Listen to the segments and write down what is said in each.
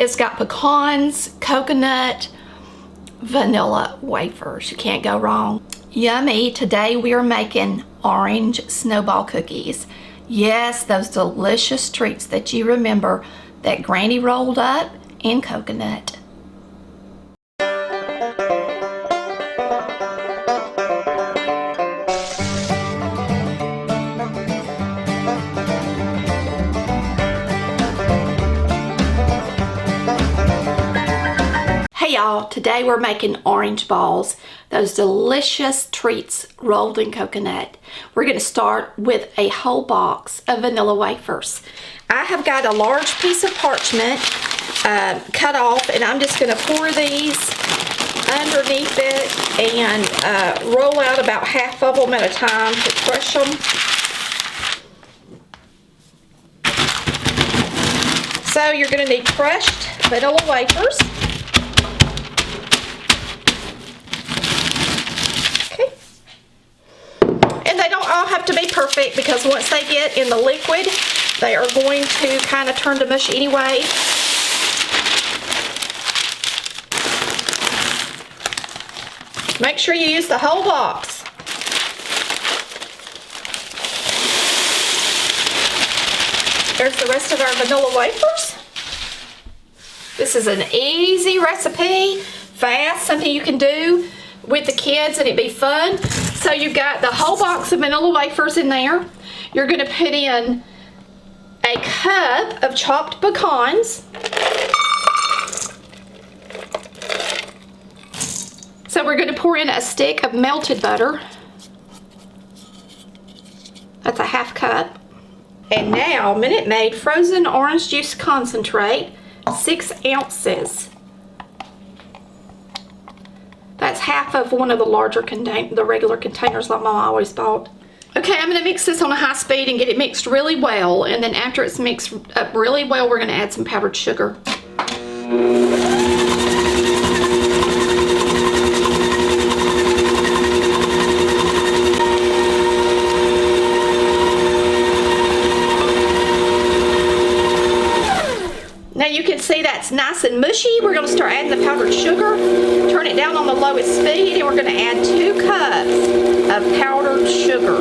It's got pecans, coconut, vanilla wafers. You can't go wrong. Yummy. Today we are making orange snowball cookies. Yes, those delicious treats that you remember that Granny rolled up in coconut. Hey y'all, today we're making orange balls, those delicious treats rolled in coconut. We're going to start with a whole box of vanilla wafers. I have got a large piece of parchment cut off, and I'm just going to pour these underneath it and roll out about half of them at a time to crush them. So you're going to need crushed vanilla wafers. And they don't all have to be perfect, because once they get in the liquid, they are going to kind of turn to mush anyway. Make sure you use the whole box. There's the rest of our vanilla wafers. This is an easy recipe, fast, something you can do with the kids and it'd be fun. So you've got the whole box of vanilla wafers in there. You're going to put in a cup of chopped pecans. So we're going to pour in a stick of melted butter. That's a half cup. And now Minute Maid frozen orange juice concentrate, 6 ounces. That's half of one of the larger the regular containers like Mama always bought. Okay, I'm going to mix this on a high speed and get it mixed really well. And then after it's mixed up really well, we're going to add some powdered sugar. Now you can see that's nice and mushy. We're going to start adding the powdered sugar. Turn it down on the lowest speed, and we're going to add 2 cups of powdered sugar.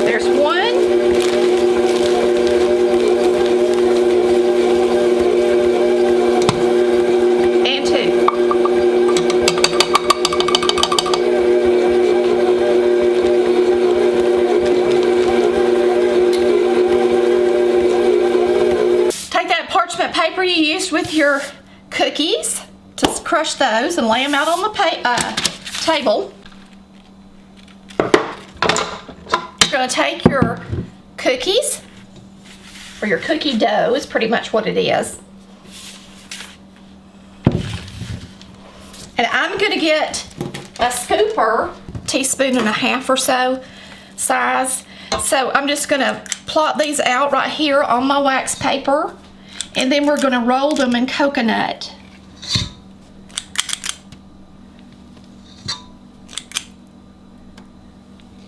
There's 1. And 2. Paper you used with your cookies, to crush those and lay them out on the table. You're going to take your cookies, or your cookie dough is pretty much what it is. And I'm going to get a scooper, teaspoon and a half or so size. So I'm just going to plot these out right here on my wax paper. And then we're going to roll them in coconut.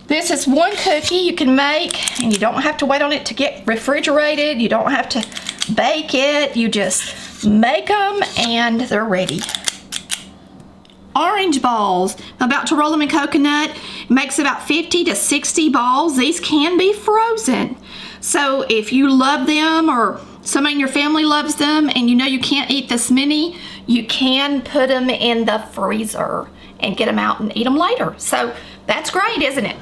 This is 1 cookie you can make, and you don't have to wait on it to get refrigerated. You don't have to bake it. You just make them and they're ready. Orange balls. I'm about to roll them in coconut. It makes about 50 to 60 balls. These can be frozen. So if you love them, or somebody in your family loves them and you know you can't eat this many, you can put them in the freezer and get them out and eat them later. So that's great, isn't it?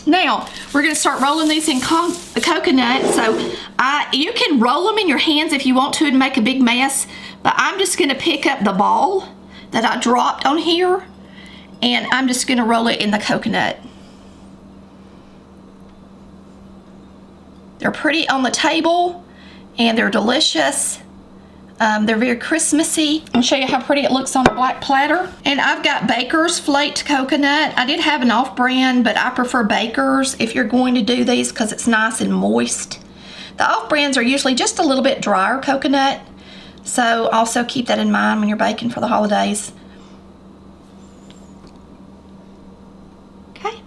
Now we're going to start rolling these in the coconut. So you can roll them in your hands if you want to and make a big mess, but I'm just going to pick up the ball that I dropped on here, and I'm just going to roll it in the coconut. They're pretty on the table, and they're delicious. They're very Christmassy. I'll show you how pretty it looks on a black platter. And I've got Baker's flaked coconut. I did have an off-brand, but I prefer Baker's if you're going to do these, because it's nice and moist. The off-brands are usually just a little bit drier coconut, so also keep that in mind when you're baking for the holidays. Okay,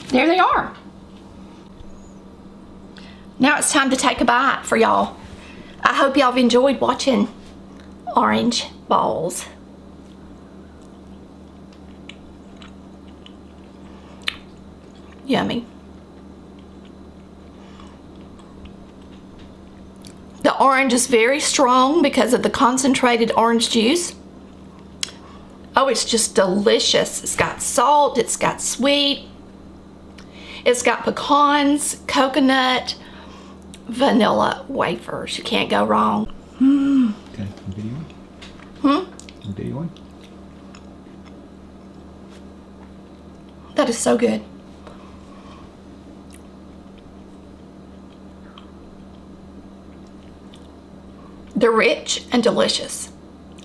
there they are. Now it's time to take a bite for y'all. I hope y'all have enjoyed watching orange balls. Yummy. The orange is very strong because of the concentrated orange juice. Oh, it's just delicious. It's got salt, it's got sweet, it's got pecans, coconut, vanilla wafers. You can't go wrong. Okay, video. Video. That is so good. They're rich and delicious.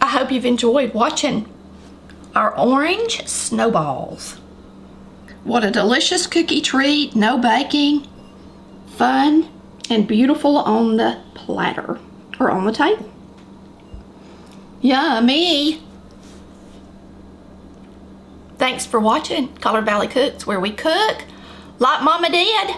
I hope you've enjoyed watching our orange snowballs. What a delicious cookie treat, no baking, fun, and beautiful on the platter or on the table. Yummy. Thanks for watching Color Valley Cooks, where we cook like Mama did.